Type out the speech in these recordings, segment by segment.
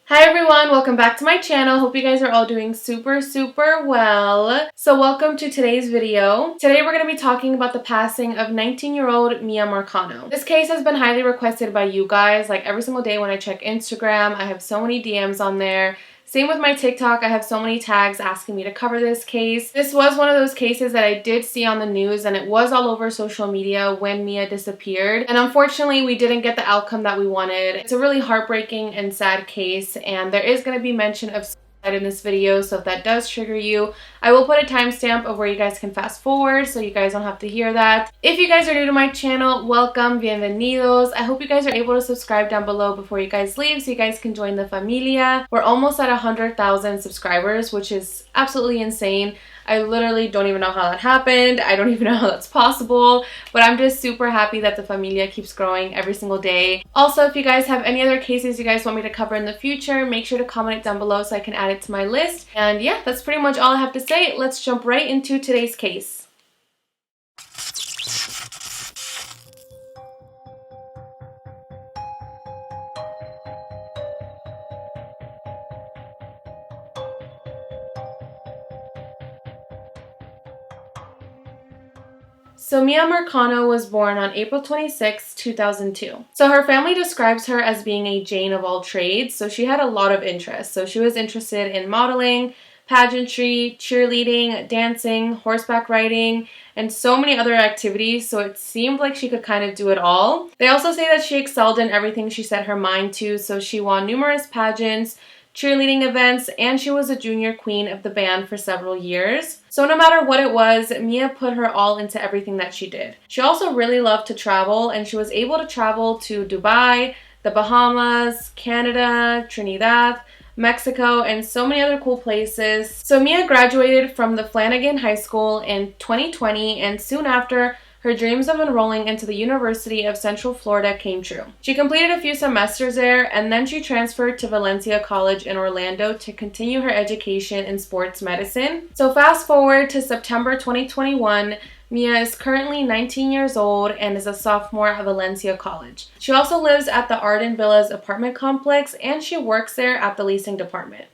Hi everyone, welcome back to my channel. Hope you guys are all doing super well. So welcome to today's video. Today we're going to be talking about the passing of 19-year-old Miya Marcano. This case has been highly requested by you guys. Like every single day when I check Instagram, I have so many DMs on there. Same with my TikTok, I have so many tags asking me to cover this case. This was one of those cases that I did see on the news and it was all over social media when Miya disappeared. And unfortunately, we didn't get the outcome that we wanted. It's a really heartbreaking and sad case, and there is going to be mention of in this video, so if that does trigger you, I will put a timestamp of where you guys can fast forward so you guys don't have to hear that. If you guys are new to my channel, welcome, bienvenidos. I hope you guys are able to subscribe down below before you guys leave so you guys can join the familia. We're almost at 100,000 subscribers, which is absolutely insane. I literally don't even know how that happened. I don't even know how that's possible, but I'm just super happy that the familia keeps growing every single day. Also, if you guys have any other cases you guys want me to cover in the future, make sure to comment it down below so I can add it to my list. And yeah, that's pretty much all I have to say. Let's jump right into today's case. So Miya Marcano was born on April 26, 2002. So her family describes her as being a Jane of all trades, so she had a lot of interests. So she was interested in modeling, pageantry, cheerleading, dancing, horseback riding, and so many other activities, so it seemed like she could kind of do it all. They also say that she excelled in everything she set her mind to, so she won numerous pageants, cheerleading events, and she was a junior queen of the band for several years. So no matter what it was, Miya put her all into everything that she did. She also really loved to travel, and she was able to travel to Dubai, the Bahamas, Canada, Trinidad, Mexico, and so many other cool places. So Miya graduated from the Flanagan High School in 2020, and soon after, her dreams of enrolling into the University of Central Florida came true. She completed a few semesters there, and then she transferred to Valencia College in Orlando to continue her education in sports medicine. So fast forward to September 2021, Miya is currently 19 years old and is a sophomore at Valencia College. She also lives at the Arden Villas apartment complex, and she works there at the leasing department.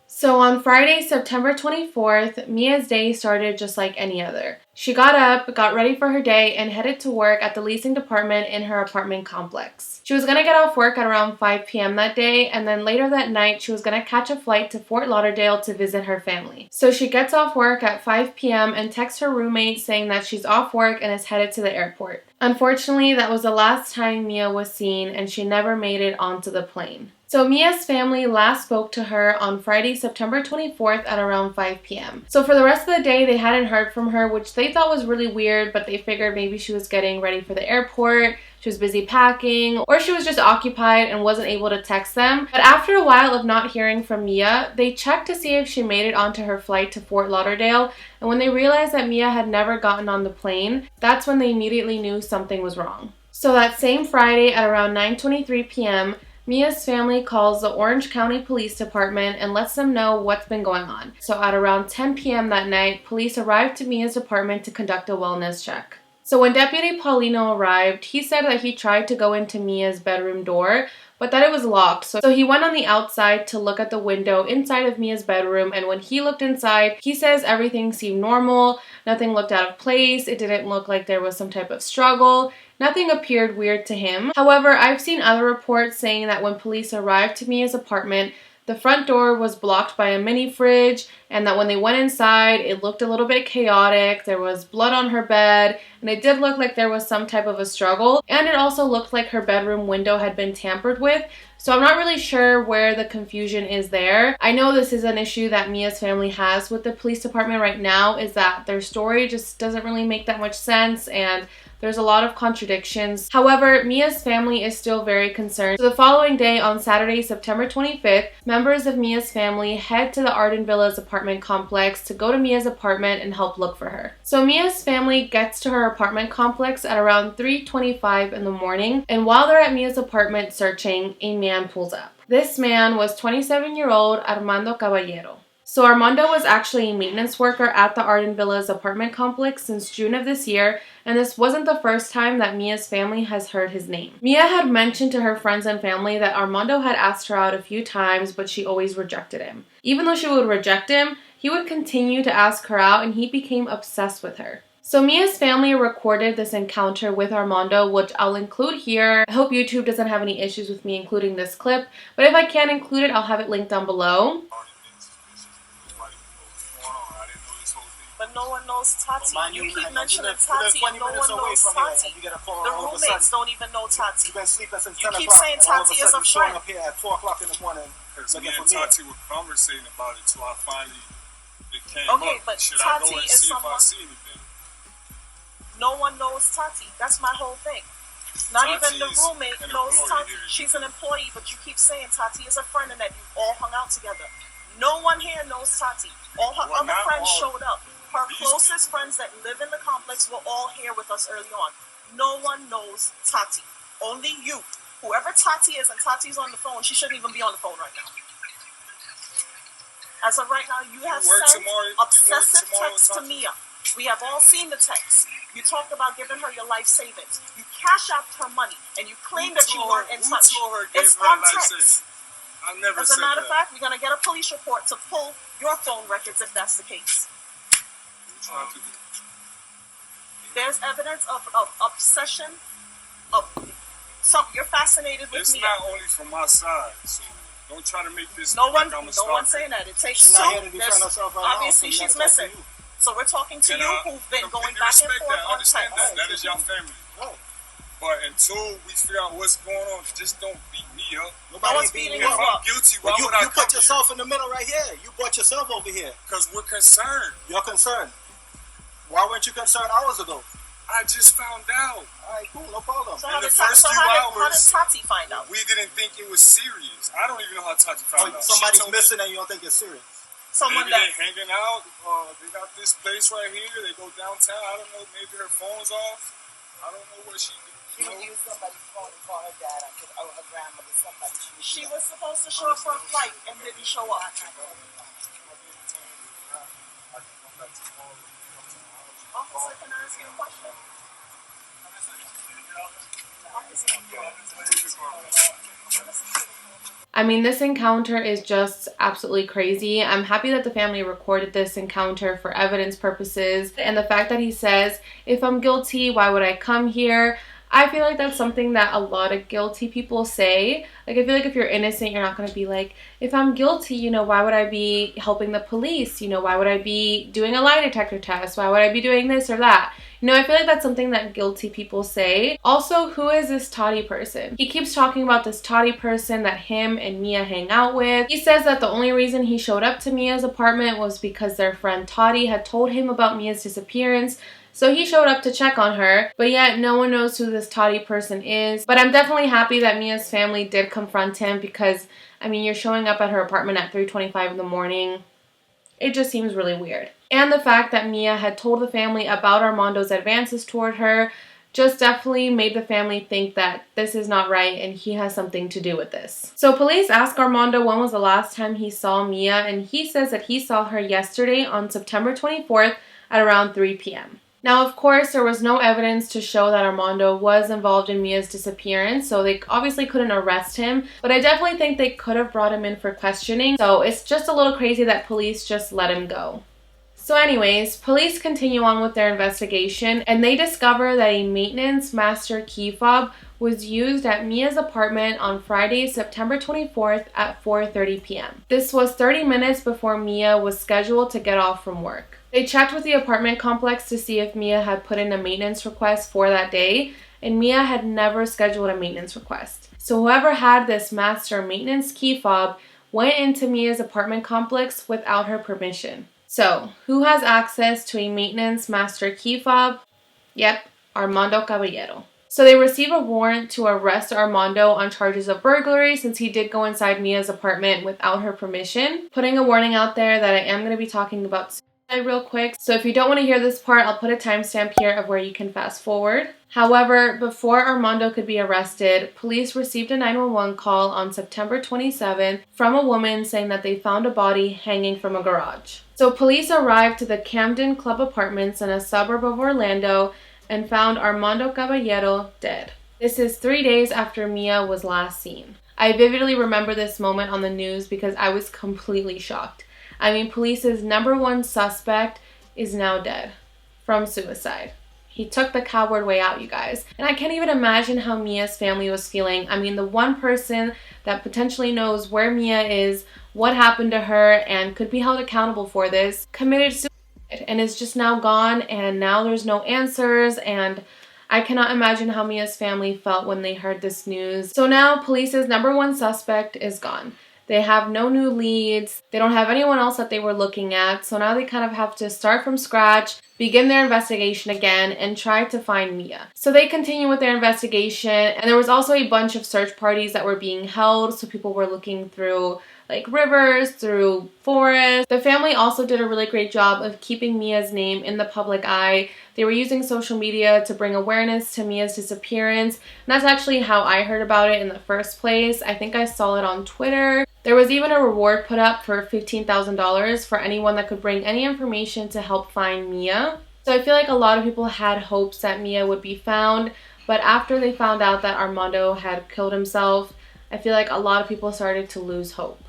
So on Friday, September 24th, Miya's day started just like any other. She got up, got ready for her day, and headed to work at the leasing department in her apartment complex. She was going to get off work at around 5 p.m. that day, and then later that night, she was going to catch a flight to Fort Lauderdale to visit her family. So she gets off work at 5 p.m. and texts her roommate saying that she's off work and is headed to the airport. Unfortunately, that was the last time Miya was seen, and she never made it onto the plane. So Miya's family last spoke to her on Friday, September 24th at around 5 p.m. So for the rest of the day, they hadn't heard from her, which they thought was really weird, but they figured maybe she was getting ready for the airport, she was busy packing, or she was just occupied and wasn't able to text them. But after a while of not hearing from Miya, they checked to see if she made it onto her flight to Fort Lauderdale, and when they realized that Miya had never gotten on the plane, that's when they immediately knew something was wrong. So that same Friday at around 9:23 p.m., Miya's family calls the Orange County Police Department and lets them know what's been going on. So at around 10 p.m. that night, police arrived to Miya's apartment to conduct a wellness check. So when Deputy Paulino arrived, he said that he tried to go into Miya's bedroom door, but that it was locked. So he went on the outside to look at the window inside of Miya's bedroom, and when he looked inside, he says everything seemed normal, nothing looked out of place, it didn't look like there was some type of struggle. Nothing appeared weird to him. However, I've seen other reports saying that when police arrived to Miya's apartment, the front door was blocked by a mini fridge, and that when they went inside, it looked a little bit chaotic. There was blood on her bed, and it did look like there was some type of a struggle. And it also looked like her bedroom window had been tampered with. So I'm not really sure where the confusion is there. I know this is an issue that Miya's family has with the police department right now, is that their story just doesn't really make that much sense, and there's a lot of contradictions. However, Miya's family is still very concerned. So the following day, on Saturday, September 25th, members of Miya's family head to the Arden Villas apartment complex to go to Miya's apartment and help look for her. So Miya's family gets to her apartment complex at around 3:25 in the morning, and while they're at Miya's apartment searching, a man pulls up. This man was 27-year-old Armando Caballero. So Armando was actually a maintenance worker at the Arden Villas apartment complex since June of this year, and this wasn't the first time that Mia's family has heard his name. Miya had mentioned to her friends and family that Armando had asked her out a few times, but she always rejected him. Even though she would reject him, he would continue to ask her out, and he became obsessed with her. So Mia's family recorded this encounter with Armando, which I'll include here. I hope YouTube doesn't have any issues with me including this clip, but if I can include it, I'll have it linked down below. But no one knows Tati. You keep mentioning Tati and no one knows Tati. The roommates don't even know Tati. You keep saying Tati is a friend. Up here at 4 o'clock in the morning. Because me and Tati were conversating about it till I finally came okay, up. But Should Tati I go and is see someone. if I see anything? No one knows Tati. That's my whole thing. Not Tati even the roommate knows Tati. Here. She's an employee, but you keep saying Tati is a friend and that you all hung out together. No one here knows Tati. All her other friends showed up. Her closest friends that live in the complex were all here with us early on. No one knows Tati. Only you. Whoever Tati is, and Tati's on the phone, she shouldn't even be on the phone right now. As of right now, you have sent obsessive texts to Miya. We have all seen the texts. You talked about giving her your life savings. You cash out her money, and you claim that you weren't in touch. It's on text. I never As a matter of fact, we're going to get a police report to pull your phone records if that's the case. There's evidence of obsession, of something. You're fascinated with me. It's not only from my side, so don't try to make this. No one's saying that. It takes two. Obviously, she's missing. So we're talking to you, who've been going back and forth on text. That is your family. But until we figure out what's going on, just don't beat me up. Nobody's beating you up. If I'm guilty, why would I come here? You put yourself in the middle right here. You brought yourself over here. Because we're concerned. You're concerned. Why weren't you concerned hours ago? I just found out. All right, cool, no problem. So how did Tati find out? We didn't think it was serious. I don't even know how Tati found out. Somebody's missing and you don't think it's serious. Someone maybe they're hanging out. They got this place right here. They go downtown. I don't know. Maybe her phone's off. I don't know what she did. She would use somebody's phone to call her dad or her grandmother, somebody. She was supposed to show up for a flight and didn't show up. Officer, can I ask you a question? I mean, this encounter is just absolutely crazy. I'm happy that the family recorded this encounter for evidence purposes. And the fact that he says, if I'm guilty, why would I come here? I feel like that's something that a lot of guilty people say. Like, I feel like if you're innocent, you're not going to be like, if I'm guilty, you know, why would I be helping the police? You know, why would I be doing a lie detector test? Why would I be doing this or that? You know, I feel like that's something that guilty people say. Also, who is this Toddy person? He keeps talking about this Toddy person that him and Miya hang out with. He says that the only reason he showed up to Miya's apartment was because their friend Toddy had told him about Miya's disappearance. So he showed up to check on her, but yet no one knows who this Toddy person is. But I'm definitely happy that Miya's family did confront him because, I mean, you're showing up at her apartment at 3:25 in the morning. It just seems really weird. And the fact that Miya had told the family about Armando's advances toward her just definitely made the family think that this is not right and he has something to do with this. So police asked Armando when was the last time he saw Miya, and he says that he saw her yesterday on September 24th at around 3 p.m. Now, of course, there was no evidence to show that Armando was involved in Miya's disappearance, so they obviously couldn't arrest him, but I definitely think they could have brought him in for questioning, so it's just a little crazy that police just let him go. So anyways, police continue on with their investigation, and they discover that a maintenance master key fob was used at Miya's apartment on Friday, September 24th at 4:30 p.m. This was 30 minutes before Miya was scheduled to get off from work. They checked with the apartment complex to see if Miya had put in a maintenance request for that day, and Miya had never scheduled a maintenance request. So whoever had this master maintenance key fob went into Miya's apartment complex without her permission. So, who has access to a maintenance master key fob? Yep, Armando Caballero. So they receive a warrant to arrest Armando on charges of burglary since he did go inside Miya's apartment without her permission. Putting a warning out there that I am going to be talking about Real quick, so if you don't want to hear this part, I'll put a timestamp here of where you can fast forward. However, before Armando could be arrested, police received a 911 call on September 27th from a woman saying that they found a body hanging from a garage. So police arrived to the Camden Club Apartments in a suburb of Orlando and found Armando Caballero dead. This is 3 days after Miya was last seen. I vividly remember this moment on the news because I was completely shocked. I mean, police's #1 suspect is now dead from suicide. He took the coward way out, you guys. And I can't even imagine how Miya's family was feeling. I mean, the one person that potentially knows where Miya is, what happened to her, and could be held accountable for this, committed suicide and is just now gone, and now there's no answers, and I cannot imagine how Miya's family felt when they heard this news. So now police's #1 suspect is gone. They have no new leads. They don't have anyone else that they were looking at. So now they kind of have to start from scratch, begin their investigation again, and try to find Miya. So they continue with their investigation. And there was also a bunch of search parties that were being held. So people were looking through like rivers, through forests. The family also did a really great job of keeping Miya's name in the public eye. They were using social media to bring awareness to Miya's disappearance. And that's actually how I heard about it in the first place. I think I saw it on Twitter. There was even a reward put up for $15,000 for anyone that could bring any information to help find Miya. So I feel like a lot of people had hopes that Miya would be found, but after they found out that Armando had killed himself, I feel like a lot of people started to lose hope.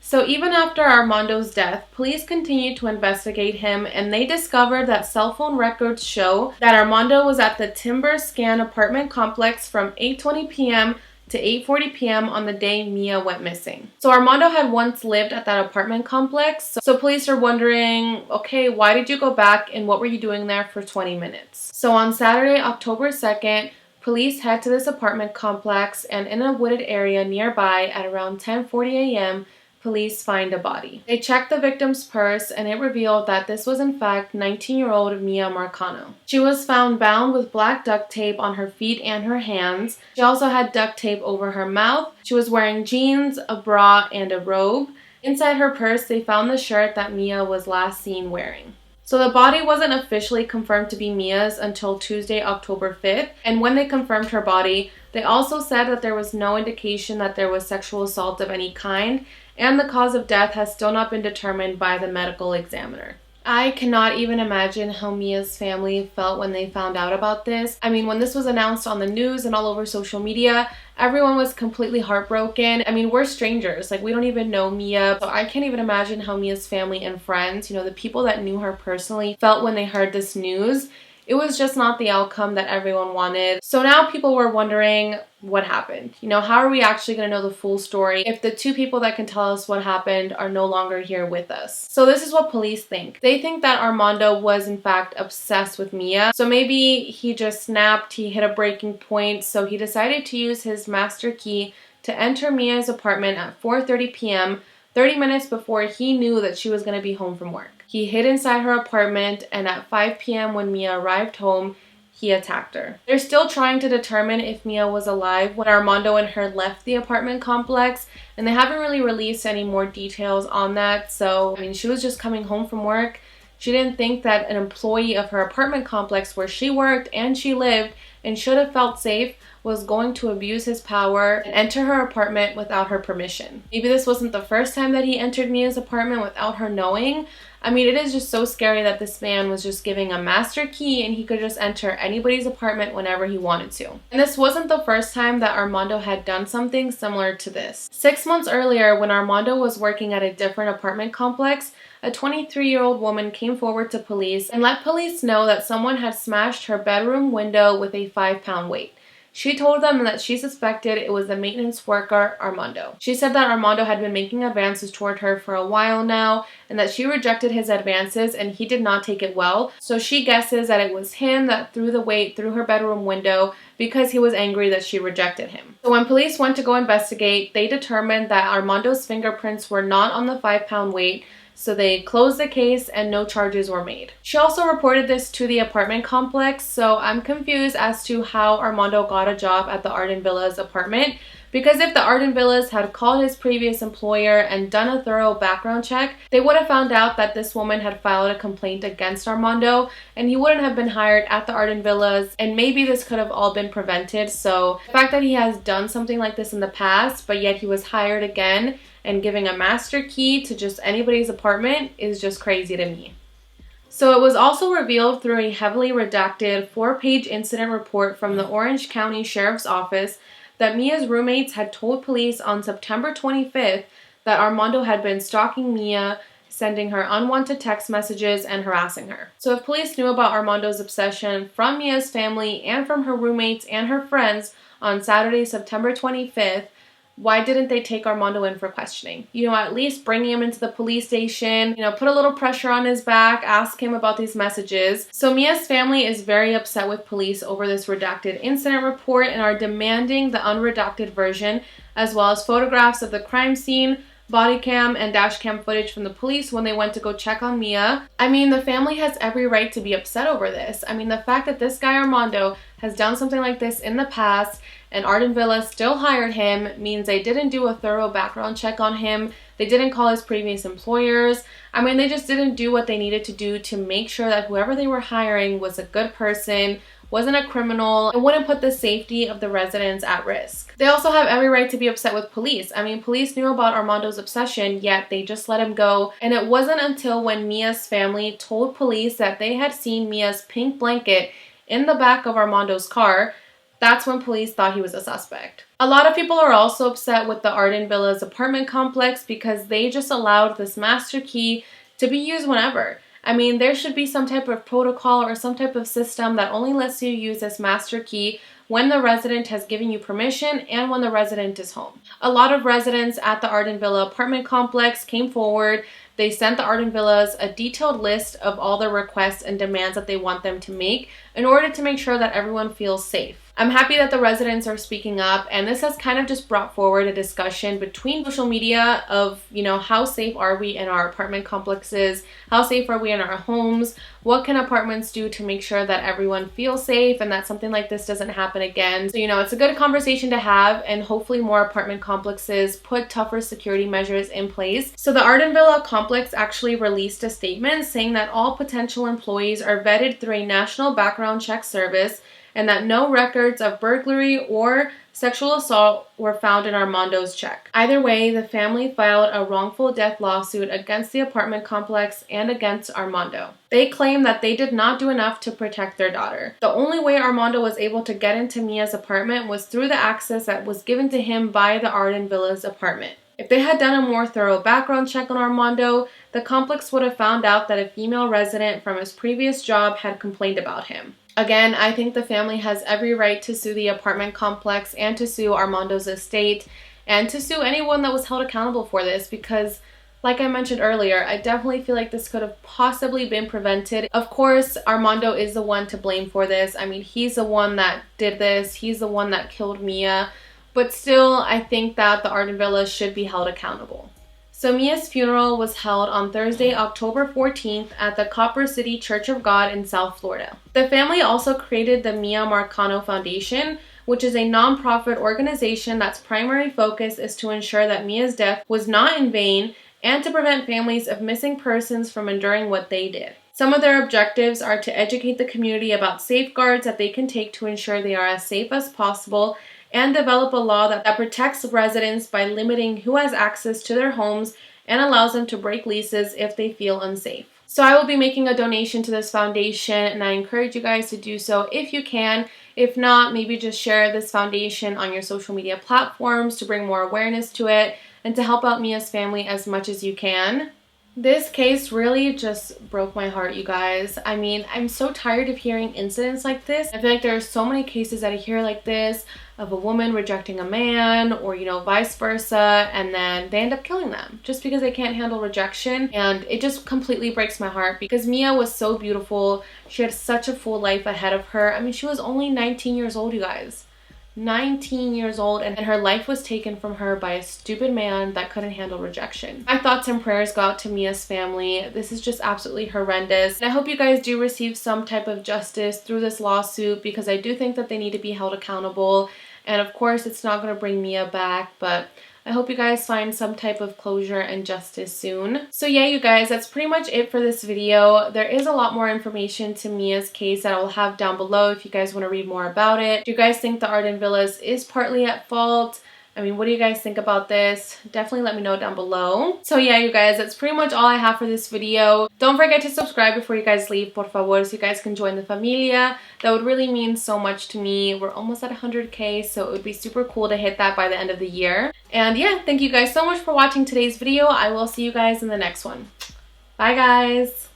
So even after Armando's death, police continued to investigate him, and they discovered that cell phone records show that Armando was at the Timber Scan apartment complex from 8:20 p.m. to 8:40 p.m. on the day Miya went missing. So Armando had once lived at that apartment complex, so police are wondering, okay, why did you go back and what were you doing there for 20 minutes? So on Saturday, October 2nd, police head to this apartment complex, and in a wooded area nearby at around 10:40 a.m., police find a body. They checked the victim's purse, and it revealed that this was in fact 19-year-old Miya Marcano. She was found bound with black duct tape on her feet and her hands. She also had duct tape over her mouth. She was wearing jeans, a bra, and a robe. Inside her purse, they found the shirt that Miya was last seen wearing. So the body wasn't officially confirmed to be Miya's until Tuesday, October 5th, and when they confirmed her body, they also said that there was no indication that there was sexual assault of any kind, and the cause of death has still not been determined by the medical examiner. I cannot even imagine how Miya's family felt when they found out about this. I mean, when this was announced on the news and all over social media, everyone was completely heartbroken. I mean, we're strangers. Like, we don't even know Miya. So I can't even imagine how Miya's family and friends, you know, the people that knew her personally, felt when they heard this news. It was just not the outcome that everyone wanted. So now people were wondering what happened. You know, how are we actually going to know the full story if the two people that can tell us what happened are no longer here with us? So this is what police think. They think that Armando was in fact obsessed with Miya. So maybe he just snapped, he hit a breaking point, so he decided to use his master key to enter Miya's apartment at 4:30 p.m., 30 minutes before he knew that she was going to be home from work. He hid inside her apartment, and at 5 p.m. when Miya arrived home, he attacked her. They're still trying to determine if Miya was alive when Armando and her left the apartment complex, and they haven't really released any more details on that. So, I mean, she was just coming home from work. She didn't think that an employee of her apartment complex where she worked and she lived and should have felt safe was going to abuse his power and enter her apartment without her permission. Maybe this wasn't the first time that he entered Miya's apartment without her knowing. I mean, it is just so scary that this man was just giving a master key and he could just enter anybody's apartment whenever he wanted to. And this wasn't the first time that Armando had done something similar to this. 6 months earlier, when Armando was working at a different apartment complex, a 23-year-old woman came forward to police and let police know that someone had smashed her bedroom window with a 5-pound weight. She told them that she suspected it was the maintenance worker, Armando. She said that Armando had been making advances toward her for a while now, and that she rejected his advances and he did not take it well. So she guesses that it was him that threw the weight through her bedroom window because he was angry that she rejected him. So when police went to go investigate, they determined that Armando's fingerprints were not on the 5-pound weight, so they closed the case and no charges were made. She also reported this to the apartment complex, so I'm confused as to how Armando got a job at the Arden Villas apartment Because if the Arden Villas had called his previous employer and done a thorough background check, they would have found out that this woman had filed a complaint against Armando, and he wouldn't have been hired at the Arden Villas, and maybe this could have all been prevented. So the fact that he has done something like this in the past, but yet he was hired again and giving a master key to just anybody's apartment is just crazy to me. So it was also revealed through a heavily redacted 4-page incident report from the Orange County Sheriff's Office that Mia's roommates had told police on September 25th that Armando had been stalking Mia, sending her unwanted text messages and harassing her. So if police knew about Armando's obsession from Mia's family and from her roommates and her friends on Saturday, September 25th, why didn't they take Armando in for questioning? At least bring him into the police station, put a little pressure on his back, ask him about these messages. So Mia's family is very upset with police over this redacted incident report and are demanding the unredacted version, as well as photographs of the crime scene, body cam, and dash cam footage from the police when they went to go check on Mia. The family has every right to be upset over this. The fact that this guy Armando has done something like this in the past and Arden Villas still hired him means they didn't do a thorough background check on him. They didn't call his previous employers. They just didn't do what they needed to do to make sure that whoever they were hiring was a good person, wasn't a criminal, and wouldn't put the safety of the residents at risk. They also have every right to be upset with police. Police knew about Armando's obsession, yet they just let him go. And it wasn't until when Mia's family told police that they had seen Mia's pink blanket in the back of Armando's car, that's when police thought he was a suspect. A lot of people are also upset with the Arden Villas apartment complex because they just allowed this master key to be used whenever. There should be some type of protocol or some type of system that only lets you use this master key when the resident has given you permission and when the resident is home. A lot of residents at the Arden Villa apartment complex came forward. They sent the Arden Villas a detailed list of all the requests and demands that they want them to make in order to make sure that everyone feels safe. I'm happy that the residents are speaking up, and this has kind of just brought forward a discussion between social media of, how safe are we in our apartment complexes? How safe are we in our homes? What can apartments do to make sure that everyone feels safe and that something like this doesn't happen again? So, it's a good conversation to have, and hopefully more apartment complexes put tougher security measures in place. So the Arden Villa complex actually released a statement saying that all potential employees are vetted through a national background check service and that no records of burglary or sexual assault were found in Armando's check. Either way, the family filed a wrongful death lawsuit against the apartment complex and against Armando. They claim that they did not do enough to protect their daughter. The only way Armando was able to get into Mia's apartment was through the access that was given to him by the Arden Villas apartment. If they had done a more thorough background check on Armando, the complex would have found out that a female resident from his previous job had complained about him. Again, I think the family has every right to sue the apartment complex and to sue Armando's estate and to sue anyone that was held accountable for this because, like I mentioned earlier, I definitely feel like this could have possibly been prevented. Of course, Armando is the one to blame for this. He's the one that did this. He's the one that killed Mia. But still, I think that the Arden Villas should be held accountable. So Mia's funeral was held on Thursday, October 14th at the Copper City Church of God in South Florida. The family also created the Miya Marcano Foundation, which is a nonprofit organization that's primary focus is to ensure that Mia's death was not in vain and to prevent families of missing persons from enduring what they did. Some of their objectives are to educate the community about safeguards that they can take to ensure they are as safe as possible and develop a law that protects residents by limiting who has access to their homes and allows them to break leases if they feel unsafe. So I will be making a donation to this foundation, and I encourage you guys to do so if you can. If not, maybe just share this foundation on your social media platforms to bring more awareness to it and to help out Mia's family as much as you can. This case really just broke my heart, you guys. I'm so tired of hearing incidents like this. I feel like there are so many cases that I hear like this of a woman rejecting a man or, vice versa, and then they end up killing them just because they can't handle rejection. And it just completely breaks my heart because Mia was so beautiful. She had such a full life ahead of her. She was only 19 years old, you guys. 19 years old, and her life was taken from her by a stupid man that couldn't handle rejection. My thoughts and prayers go out to Mia's family. This is just absolutely horrendous. And I hope you guys do receive some type of justice through this lawsuit because I do think that they need to be held accountable. And of course, it's not going to bring Miya back, but I hope you guys find some type of closure and justice soon. So yeah, you guys, that's pretty much it for this video. There is a lot more information to Miya's case that I will have down below if you guys want to read more about it. Do you guys think the Arden Villas is partly at fault? I mean, what do you guys think about this? Definitely let me know down below. So yeah, you guys, that's pretty much all I have for this video. Don't forget to subscribe before you guys leave, por favor, so you guys can join the familia. That would really mean so much to me. We're almost at 100K, so it would be super cool to hit that by the end of the year. And yeah, thank you guys so much for watching today's video. I will see you guys in the next one. Bye, guys.